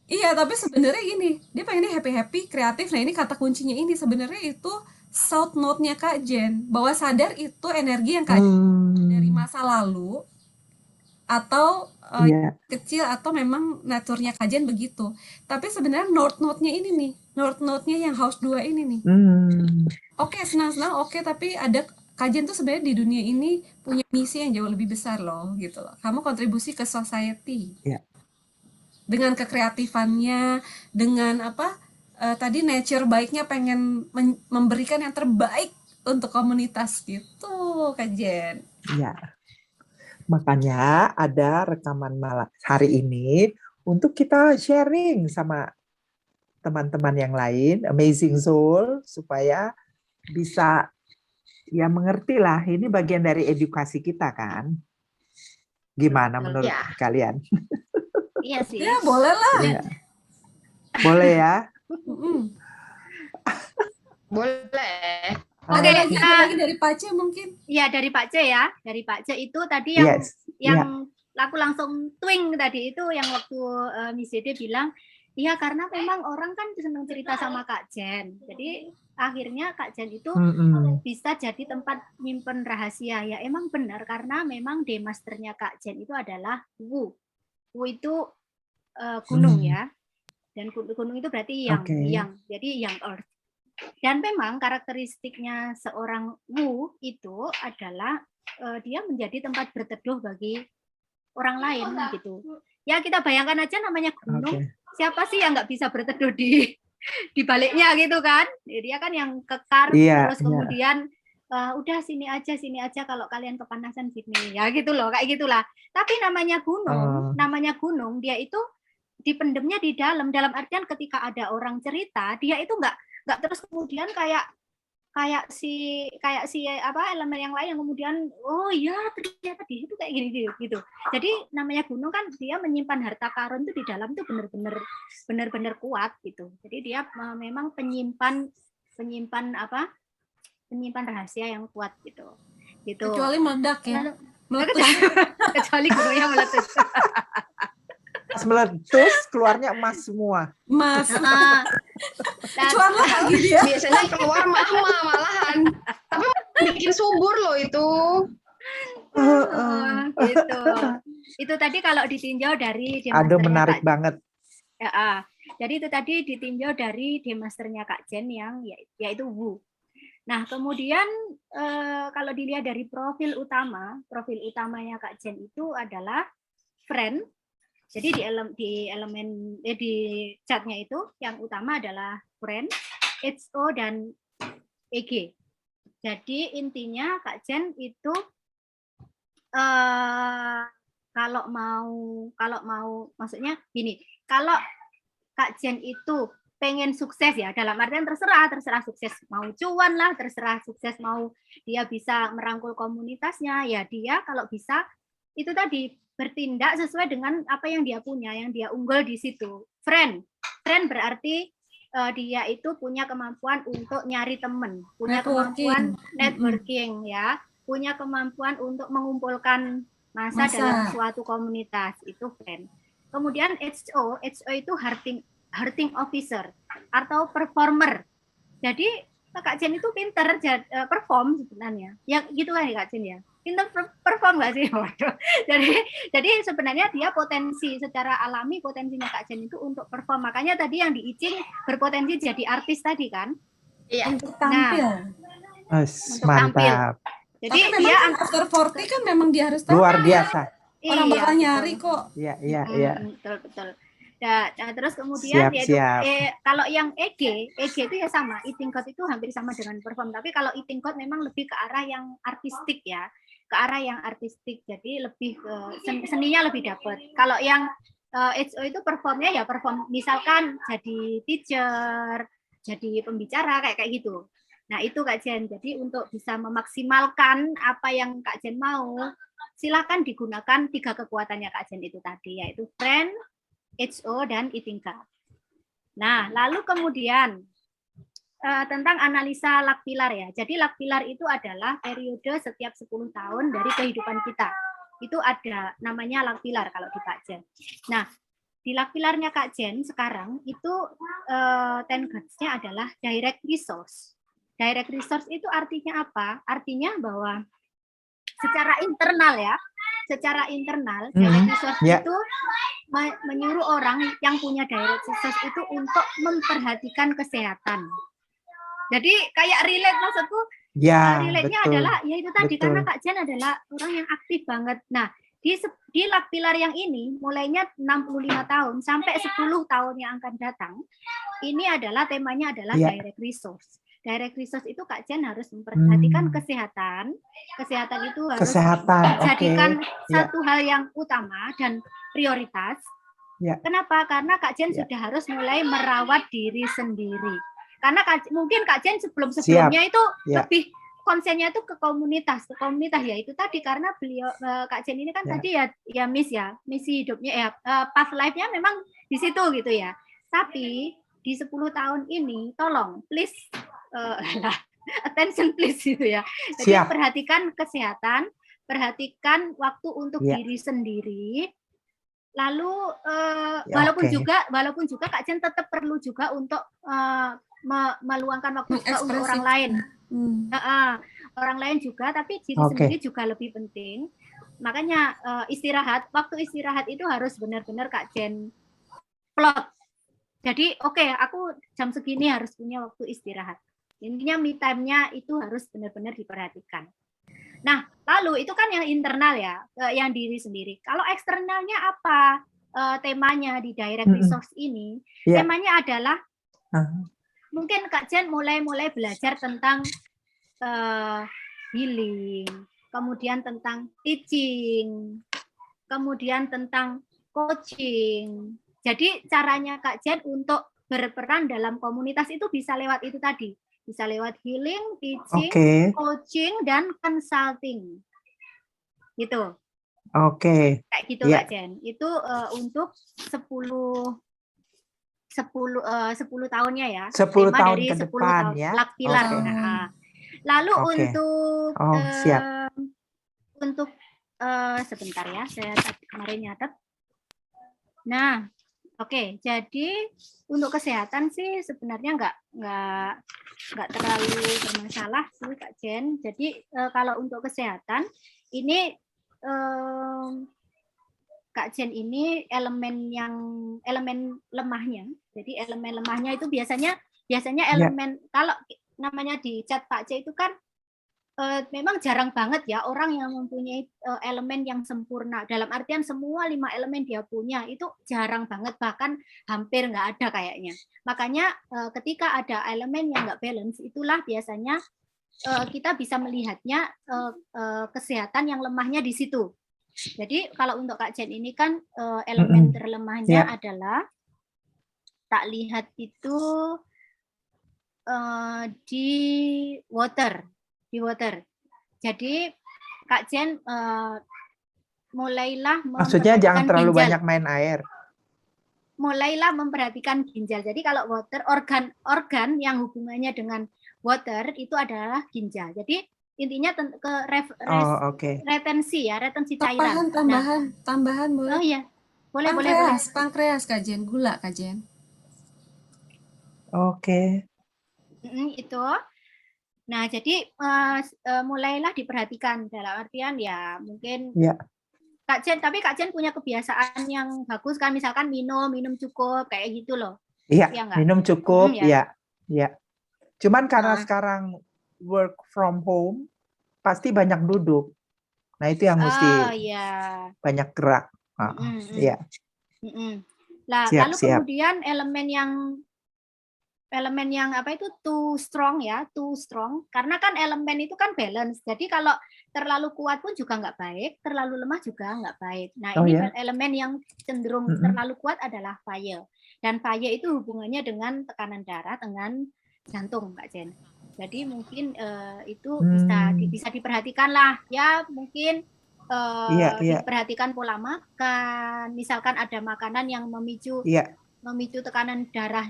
Iya, tapi sebenarnya gini, dia pengennya happy-happy, kreatif. Nah, ini kata kuncinya ini sebenarnya itu South Node-nya Kak Jen. Bahwa sadar itu energi yang Kak Jen dari masa lalu atau Iya. kecil atau memang naturnya Kak Jen begitu. Tapi sebenarnya North Node-nya ini nih, North Node-nya yang House 2 ini nih. Oke, senang-senang, oke, tapi ada Kak Jen tuh sebenarnya di dunia ini punya misi yang jauh lebih besar loh gitu loh. Kamu kontribusi ke society Ya. dengan kekreatifannya, dengan apa tadi nature baiknya pengen memberikan yang terbaik untuk komunitas gitu, Kak Jen. Ya, makanya ada rekaman malam hari ini untuk kita sharing sama teman-teman yang lain, Amazing Soul, supaya bisa ya mengerti lah, ini bagian dari edukasi kita kan. Gimana menurut Ya. kalian? Iya sih. Ya boleh lah. Ya. Boleh ya? Boleh. Oke, Ada kita lagi dari Pace mungkin. ya dari Pak C ya. Dari Pak C itu tadi yang Yes. Ya. aku langsung twing tadi itu yang waktu Miss Dede bilang, iya karena memang orang kan senang cerita sama Kak Jen. Jadi akhirnya Kak Jen itu bisa jadi tempat nyimpen rahasia. Ya emang benar karena memang demasternya Kak Jen itu adalah Wu. Wu itu gunung ya. Dan gunung itu berarti yang. Jadi yang earth. Dan memang karakteristiknya seorang Wu itu adalah dia menjadi tempat berteduh bagi orang lain gitu. Ya kita bayangkan aja namanya gunung, siapa sih yang nggak bisa berteduh di baliknya gitu kan? Dia kan yang kekar, terus kemudian udah sini aja kalau kalian kepanasan sini ya gitu loh, kayak gitulah. Tapi namanya gunung dia itu dipendemnya di dalam artian ketika ada orang cerita dia itu nggak terus kemudian kayak si apa elemen yang lain yang kemudian oh ya ternyata di situ kayak gini gitu. Jadi namanya gunung kan dia menyimpan harta karun itu di dalam tuh benar-benar kuat gitu. Jadi dia memang penyimpan rahasia yang kuat gitu. Kecuali meledak ya. Kecuali gunungnya meletus. Pas meletus keluarnya emas semua. Emas. Cuan lah lagi dia. Biasanya keluar mahma malahan. Tapi bikin subur loh itu. Gitu. Itu tadi kalau ditinjau dari Aduh menarik banget. Ya, jadi itu tadi ditinjau dari demasternya Kak Jen yang yaitu Wu. Nah kemudian kalau dilihat dari profil utamanya Kak Jen itu adalah friend. Jadi di chartnya itu yang utama adalah friend, HO dan EG. Jadi intinya Kak Jen itu kalau mau maksudnya gini, kalau Kak Jen itu pengen sukses ya dalam artian terserah sukses mau cuan lah, terserah sukses mau dia bisa merangkul komunitasnya ya dia kalau bisa itu tadi bertindak sesuai dengan apa yang dia punya, yang dia unggul di situ. Friend berarti dia itu punya kemampuan untuk nyari teman, punya kemampuan networking ya, punya kemampuan untuk mengumpulkan massa dalam suatu komunitas, itu friend. Kemudian HO itu hearting officer atau performer. Jadi Kak Jen itu pinter perform sebenarnya. Ya gitu kan ya Kak Jen ya. Pinter perform nggak sih? Jadi sebenarnya dia potensi secara alami potensinya Kak Jen itu untuk perform. Makanya tadi yang di Icing berpotensi jadi artis tadi kan? Iya. Untuk tampil. Untuk mantap. Tampil. Jadi tapi dia after 40 kan memang dia harus tampil. Luar biasa. Orang bakal nyari kok. Iya. Betul. Nah, terus kemudian siap. Kalau yang EG itu ya sama, eating code itu hampir sama dengan perform. Tapi kalau eating code memang lebih ke arah yang artistik ya, jadi lebih ke seninya lebih dapat. Kalau yang HO itu performnya ya perform, misalkan jadi teacher, jadi pembicara kayak gitu. Nah itu Kak Jen. Jadi untuk bisa memaksimalkan apa yang Kak Jen mau, silakan digunakan 3 kekuatannya Kak Jen itu tadi, yaitu friend, HO dan eating code. Nah, lalu kemudian tentang analisa luck pilar ya. Jadi luck pilar itu adalah periode setiap 10 tahun dari kehidupan kita. Itu ada namanya luck pilar kalau di Kak Jen. Nah, di luck pilarnya Kak Jen sekarang itu 10 guards-nya adalah direct resource. Direct resource itu artinya apa? Artinya bahwa secara internal direct resource itu menyuruh orang yang punya direct resource itu untuk memperhatikan kesehatan. Jadi kayak relate maksudku, Ya, relate-nya betul. adalah ya itu tadi, Betul. karena Kak Jen adalah orang yang aktif banget. Nah, di lak pilar yang ini mulainya 65 tahun sampai 10 tahun yang akan datang, ini adalah temanya adalah Ya. direct resource. Direct resource itu Kak Jen harus memperhatikan kesehatan. Kesehatan itu harus Kesehatan, dijadikan oke. satu hal yang utama dan prioritas. Ya. Kenapa? Karena Kak Jen Ya. sudah harus mulai merawat diri sendiri. Karena mungkin Kak Jen sebelumnya itu Ya. lebih konsennya itu ke komunitas ya itu tadi, karena beliau Kak Jen ini kan Ya. tadi ya misi hidupnya ya path life-nya memang di situ gitu ya. Tapi di 10 tahun ini tolong please attention please gitu ya. Jadi Siap. perhatikan kesehatan, perhatikan waktu untuk Ya. diri sendiri. Lalu Ya, walaupun oke. juga Kak Jen tetap perlu juga untuk meluangkan waktu juga untuk orang Mengekspresikan. lain. Orang lain juga, tapi diri Oke. sendiri juga lebih penting. Makanya waktu istirahat itu harus benar-benar Kak Jen plot. Jadi oke, aku jam segini harus punya waktu istirahat. Intinya me time-nya itu harus benar-benar diperhatikan. Nah, lalu itu kan yang internal ya, yang diri sendiri. Kalau eksternalnya apa temanya di direct resource ini? Ya. Temanya adalah mungkin Kak Jen mulai belajar tentang healing, kemudian tentang teaching, kemudian tentang coaching. Jadi caranya Kak Jen untuk berperan dalam komunitas itu bisa lewat itu tadi. Bisa lewat healing, teaching, coaching, dan consulting. Gitu. Oke. Kayak gitu Ya. Kak Jen. Itu untuk 10 tahunnya ya. 10 Tema tahun dari ke 10 depan tahun ya. lak pilar. Lalu Siap. untuk sebentar ya, saya kemarin nyatet. Nah, oke, jadi untuk kesehatan sih sebenarnya nggak terlalu bermasalah sih Kak Jen. Jadi kalau untuk kesehatan ini Kak Jen ini elemen lemahnya. Jadi elemen lemahnya itu biasanya elemen kalau namanya di chat Pak C itu kan memang jarang banget ya orang yang mempunyai elemen yang sempurna. Dalam artian semua 5 elemen dia punya, itu jarang banget, bahkan hampir nggak ada kayaknya. Makanya ketika ada elemen yang nggak balance, itulah biasanya kita bisa melihatnya kesehatan yang lemahnya di situ. Jadi kalau untuk Kak Jen ini kan elemen terlemahnya adalah, tak lihat itu di water. Jadi Kak Jen mulailah Maksudnya jangan terlalu ginjal. banyak main air. Mulailah memperhatikan ginjal. Jadi kalau water, organ yang hubungannya dengan water itu adalah ginjal. Jadi intinya ke retensi cairan. Tambahan boleh? Oh iya. Boleh. Pankreas Kak Jen, gula Kak Jen. Oke. Itu. Nah, jadi mulailah diperhatikan, dalam artian ya mungkin Kak Jen punya kebiasaan yang bagus kan, misalkan minum cukup kayak gitu loh. Iya, ya minum cukup, ya. Cuman karena sekarang work from home, pasti banyak duduk. Nah, itu yang mesti banyak gerak. Iya. Lalu kemudian elemen yang apa itu too strong, karena kan elemen itu kan balance. Jadi kalau terlalu kuat pun juga nggak baik, terlalu lemah juga nggak baik. Nah, elemen yang cenderung terlalu kuat adalah fire. Dan fire itu hubungannya dengan tekanan darah, dengan jantung, Kak Jen. Jadi mungkin itu bisa diperhatikan lah, ya mungkin diperhatikan pola makan. Misalkan ada makanan yang memicu tekanan darah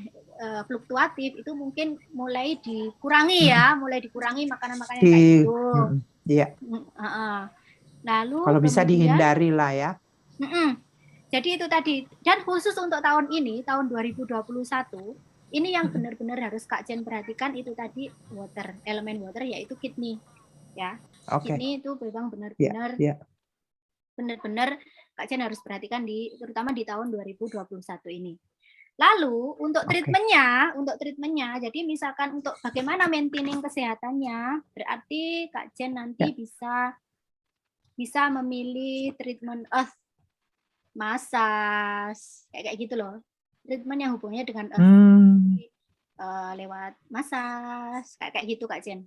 fluktuatif, itu mungkin mulai dikurangi makanan-makanan kayak gitu. Lalu kalau bisa dihindari lah ya. Jadi itu tadi, dan khusus untuk tahun ini, tahun 2021, ini yang benar-benar harus Kak Jen perhatikan itu tadi water, elemen water yaitu kidney, ya. Kidney itu memang benar-benar Kak Jen harus perhatikan terutama di tahun 2021 ini. Lalu untuk Oke. treatmentnya, jadi misalkan untuk bagaimana maintaining kesehatannya, berarti Kak Jen nanti bisa memilih treatment earth massage kayak gitu loh. Treatment yang hubungannya dengan earth lewat massage kayak gitu Kak Jen.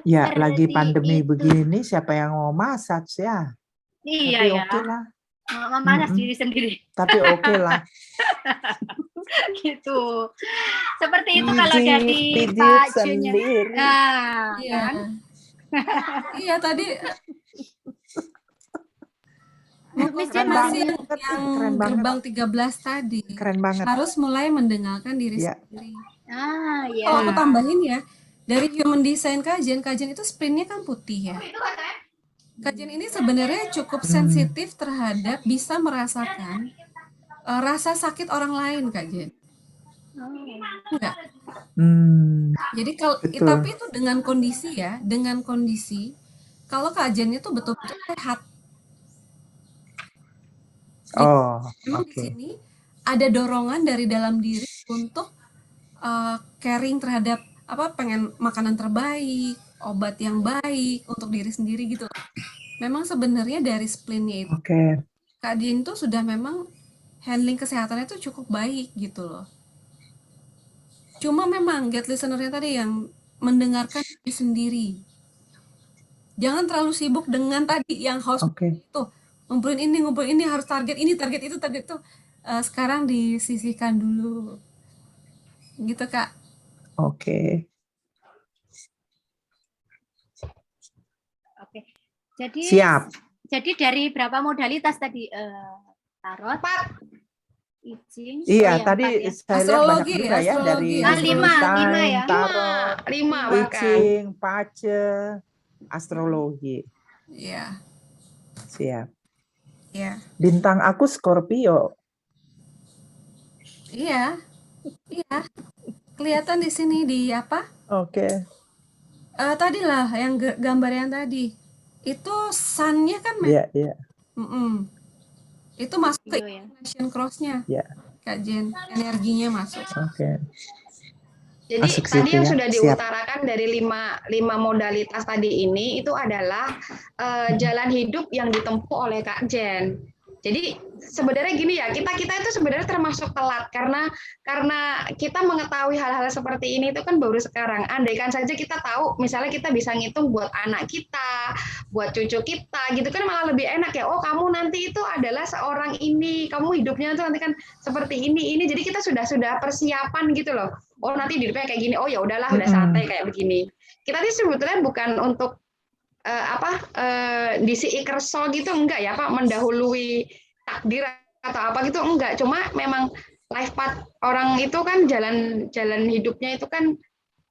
Ya, lagi Seperti pandemi itu. begini, siapa yang mau massage ya? Iya Tapi ya. oke lah. Memanas diri sendiri. Tapi oke lah. Gitu. Seperti itu kalau dari Pijit Pak Junya. sendiri. Nah, Iya. kan? Iya tadi Miss Jen Keren masih banget, yang keren banget. gerbang 13 tadi Keren banget. harus mulai mendengarkan diri Ya. sendiri. ya. Kalau aku tambahin ya, dari human design kajian itu sprintnya kan putih ya. Kajian ini sebenarnya cukup sensitif terhadap bisa merasakan rasa sakit orang lain, Kak Jen. Enggak. Jadi kalau Betul. tapi itu dengan kondisi kalau kajian itu betul-betul sehat. Oh, Memang oke. di sini ada dorongan dari dalam diri untuk caring terhadap pengen makanan terbaik, obat yang baik untuk diri sendiri gitu. Memang sebenarnya dari splinnya itu Oke. Kak Din tuh sudah memang handling kesehatannya tuh cukup baik gitu loh. Cuma memang get listener-nya tadi yang mendengarkan diri sendiri. Jangan terlalu sibuk dengan tadi yang harus itu ngumpulin ini harus target itu target itu. Sekarang disisihkan dulu. Gitu Kak. Oke. Jadi Siap. Jadi dari berapa modalitas tadi? Tarot, I Ching. Iya, tadi ya. saya lihat banyak juga ya dari lima ya. tarot, I Ching, pace, astrologi. Iya. Siap. Iya. Bintang aku Scorpio. Iya. Iya. Kelihatan di sini di apa? Oke. Tadi lah yang gambar yang tadi. Itu sun-nya kan Iya. Itu masuk ke Incarnation Cross-nya. Kak Jen, energinya masuk. Oke. Jadi Masuk tadi situ yang ya. sudah diutarakan dari lima modalitas tadi ini itu adalah jalan hidup yang ditempuh oleh Kak Jen. Jadi sebenarnya gini ya, kita itu sebenarnya termasuk telat karena kita mengetahui hal-hal seperti ini itu kan baru sekarang. Andaikan saja kita tahu, misalnya kita bisa ngitung buat anak kita, buat cucu kita, gitu kan malah lebih enak ya. Oh kamu nanti itu adalah seorang ini, kamu hidupnya tuh nanti kan seperti ini. Jadi kita sudah persiapan gitu loh. Oh nanti hidupnya kayak gini. Oh ya udahlah, udah santai kayak begini. Kita sih sebetulnya bukan untuk disi kerso gitu enggak ya Pak, mendahului takdir atau apa gitu enggak, cuma memang life path orang itu kan jalan hidupnya itu kan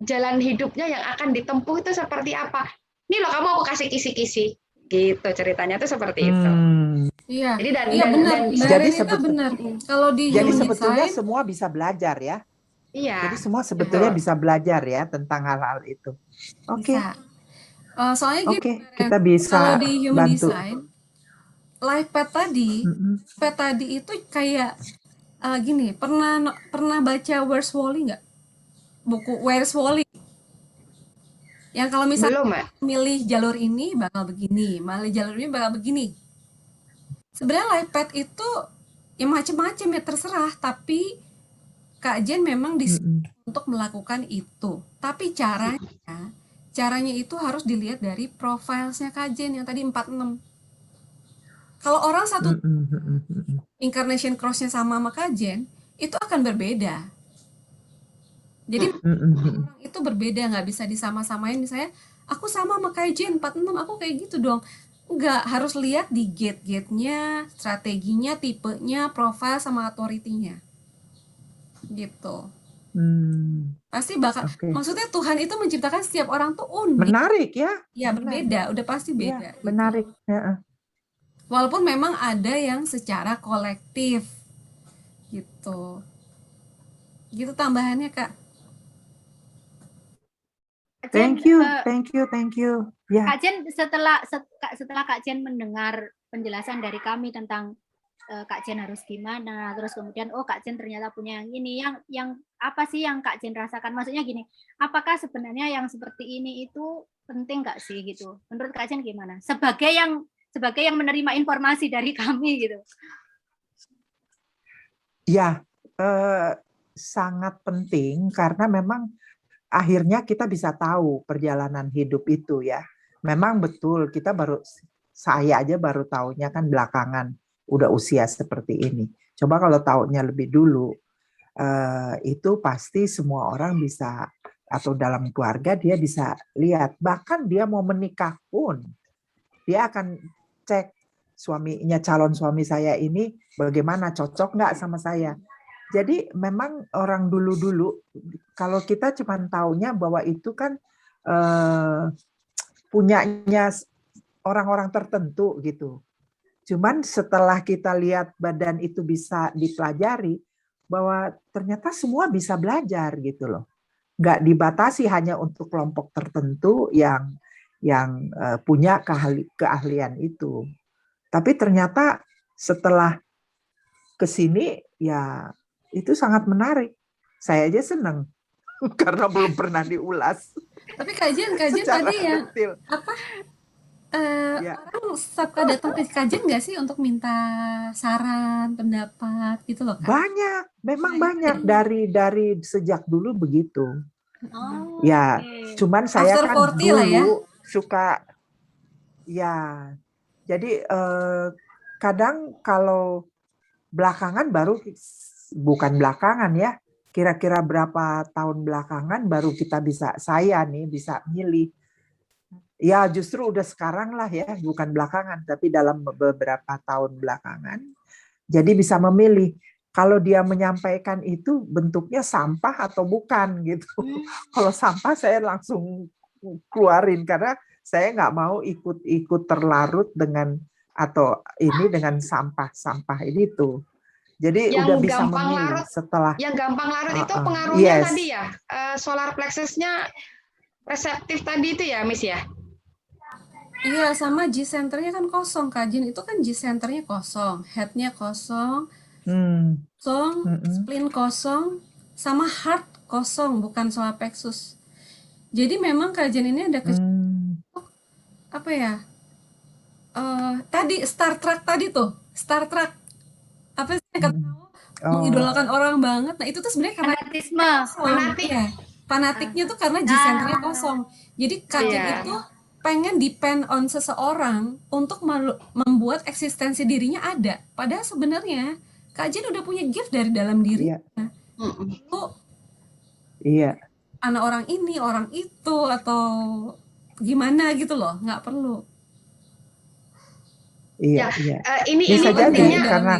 jalan hidupnya yang akan ditempuh itu seperti apa. Ini loh kamu aku kasih kisi-kisi gitu ceritanya tuh seperti itu. Iya. Jadi benar. Jadi benar. Kalau di jadi human sebetulnya design, semua bisa belajar ya. Iya. Jadi semua sebetulnya bisa belajar ya tentang hal-hal itu. Oke. Bisa. Soalnya gini, kita bisa kalau di human bantu. design, life path tadi itu kayak gini, pernah baca Where's Wally nggak? Buku Where's Wally? Yang kalau misalnya milih jalur ini bakal begini, milih jalur ini bakal begini. Sebenarnya life path itu ya macam-macam ya terserah, tapi Kak Jen memang untuk melakukan itu. Tapi caranya itu harus dilihat dari profilnya Kak Jen yang tadi 46. Kalau orang satu Incarnation Cross-nya sama Kak Jen, itu akan berbeda. Jadi orang itu berbeda, nggak bisa disama-samain. Misalnya, aku sama Kak Jen 46, aku kayak gitu dong. Enggak, harus lihat di gate-nya, strateginya, tipenya, profil sama authority-nya. Gitu. Pasti bakal maksudnya Tuhan itu menciptakan setiap orang tuh unik. Menarik ya. Ya berbeda, udah pasti beda. Ya, menarik. Ya. Walaupun memang ada yang secara kolektif. Gitu. Gitu tambahannya, Kak. Thank you. Ya. Kak Jen setelah Kak Jen mendengar penjelasan dari kami tentang Kak Jen harus gimana, terus kemudian oh Kak Jen ternyata punya yang ini, yang apa sih yang Kak Jen rasakan, maksudnya gini, apakah sebenarnya yang seperti ini itu penting nggak sih gitu, menurut Kak Jen gimana sebagai yang menerima informasi dari kami gitu. Ya, sangat penting karena memang akhirnya kita bisa tahu perjalanan hidup itu ya. Memang betul saya aja baru tahunya kan belakangan udah usia seperti ini. Coba kalau tahunya lebih dulu, itu pasti semua orang bisa, atau dalam keluarga dia bisa lihat. Bahkan dia mau menikah pun, dia akan cek calon suami saya ini bagaimana, cocok nggak sama saya. Jadi memang orang dulu-dulu, kalau kita cuma taunya bahwa itu kan punyanya orang-orang tertentu gitu. Cuman setelah kita lihat badan itu bisa dipelajari, bahwa ternyata semua bisa belajar gitu loh. Nggak dibatasi hanya untuk kelompok tertentu yang punya keahlian itu. Tapi ternyata setelah ke sini ya itu sangat menarik. Saya aja senang karena belum pernah diulas. Tapi kajian tadi yang apa? Orang suka datang ke kajian nggak sih untuk minta saran, pendapat gitu loh Kak? Banyak, memang banyak dari sejak dulu begitu. Oh, ya, cuman saya After kan 40 dulu lah ya. suka ya. Jadi kadang kalau belakangan baru, bukan belakangan ya, kira-kira berapa tahun belakangan baru saya bisa milih. Ya justru udah sekarang lah ya, bukan belakangan, tapi dalam beberapa tahun belakangan. Jadi bisa memilih kalau dia menyampaikan itu bentuknya sampah atau bukan gitu. Kalau sampah saya langsung keluarin karena saya nggak mau ikut terlarut dengan sampah ini tuh. Jadi yang udah bisa gampang memilih larut, setelah. Yang gampang larut itu pengaruhnya yes. tadi ya, solar plexusnya reseptif tadi itu ya, Miss ya? Iya, sama G centernya kan kosong. Kajin itu kan G centernya kosong, headnya kosong, spleen kosong, sama heart kosong, bukan solar plexus. Jadi memang kajian ini ada apa ya? Tadi Star Trek tadi tuh, Star Trek apa sih yang mengidolakan orang banget. Nah itu tuh sebenarnya karena fanatik. Ya, fanatiknya tuh karena G centernya kosong. Jadi kajian itu pengen depend on seseorang untuk membuat eksistensi dirinya ada. Padahal sebenarnya Kak Jen udah punya gift dari dalam dirinya. Itu anak orang ini, orang itu, atau gimana gitu loh, nggak perlu. Iya. Ini pentingnya karena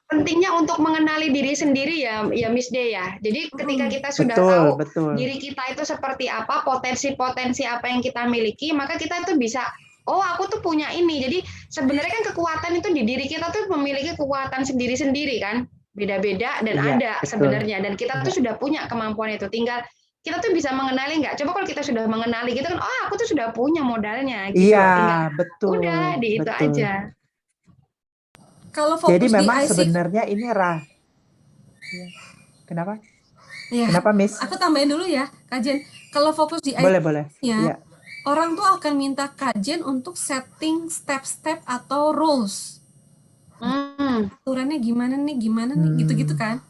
pentingnya untuk mengenali diri sendiri ya Miss D ya. Jadi ketika kita sudah tahu diri kita itu seperti apa, potensi-potensi apa yang kita miliki, maka kita tuh bisa, oh aku tuh punya ini. Jadi sebenarnya kan kekuatan itu di diri kita tuh memiliki kekuatan sendiri-sendiri kan, beda-beda dan ada sebenarnya. Dan kita tuh sudah punya kemampuan itu. Tinggal kita tuh bisa mengenali nggak? Coba kalau kita sudah mengenali gitu kan, oh aku tuh sudah punya modalnya. Gitu. Iya, betul. Udah di itu aja. Kalau fokus jadi memang di IC, sebenarnya ini kenapa? Ya, kenapa Miss? Aku tambahin dulu ya, Kajen. Kalau fokus di IC, boleh. Ya. Orang tuh akan minta Kajen untuk setting step-step atau rules. Aturannya gimana nih, gitu-gitu kan?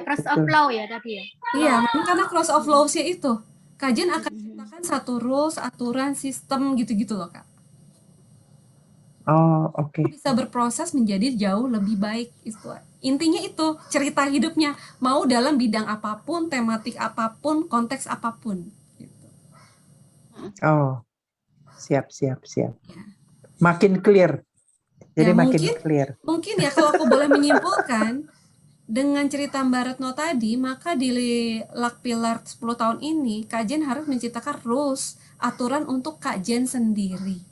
Cross of law ya tadi ya. Iya, karena cross of laws-nya itu, Kajen akan ciptakan satu rules, aturan, sistem gitu-gitu loh Kak. Oh, oke. Bisa berproses menjadi jauh lebih baik itu. Intinya itu cerita hidupnya, mau dalam bidang apapun, tematik apapun, konteks apapun. Gitu. Oh, siap. Makin clear. Jadi makin clear. Mungkin ya kalau aku boleh menyimpulkan dengan cerita Mbak Retno tadi, maka di Luck Pillar 10 tahun ini, Kak Jen harus menciptakan rules, aturan untuk Kak Jen sendiri.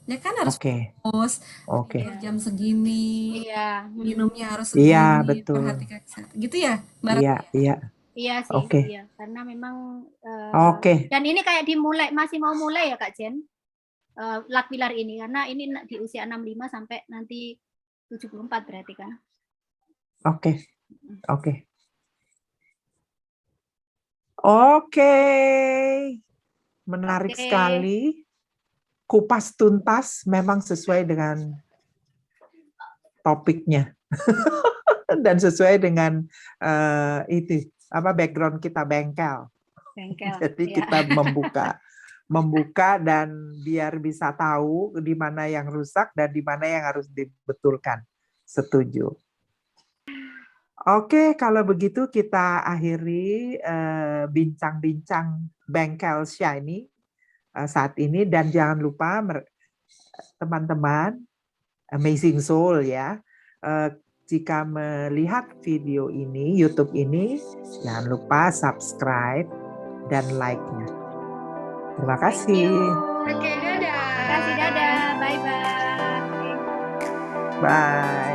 Ya kan harus fokus, jam segini, minumnya harus segini, perhatikan kesehatan. Gitu ya, Mbak Retno? Iya sih, iya. Karena memang dan ini kayak masih mau mulai ya Kak Jen? Lakpilar ini, karena ini di usia 65 sampai nanti 74 berarti kan. Oke. Oke. Menarik sekali. Kupas tuntas memang sesuai dengan topiknya. Dan sesuai dengan itu background kita bengkel. Jadi kita membuka dan biar bisa tahu di mana yang rusak dan di mana yang harus dibetulkan. Setuju. Oke, kalau begitu kita akhiri bincang-bincang bengkel Shiny saat ini, dan jangan lupa teman-teman Amazing Soul ya, jika melihat video ini, YouTube ini, jangan lupa subscribe dan like-nya. Terima kasih. Oke, dadah. Terima kasih, dadah. Bye-bye. Bye.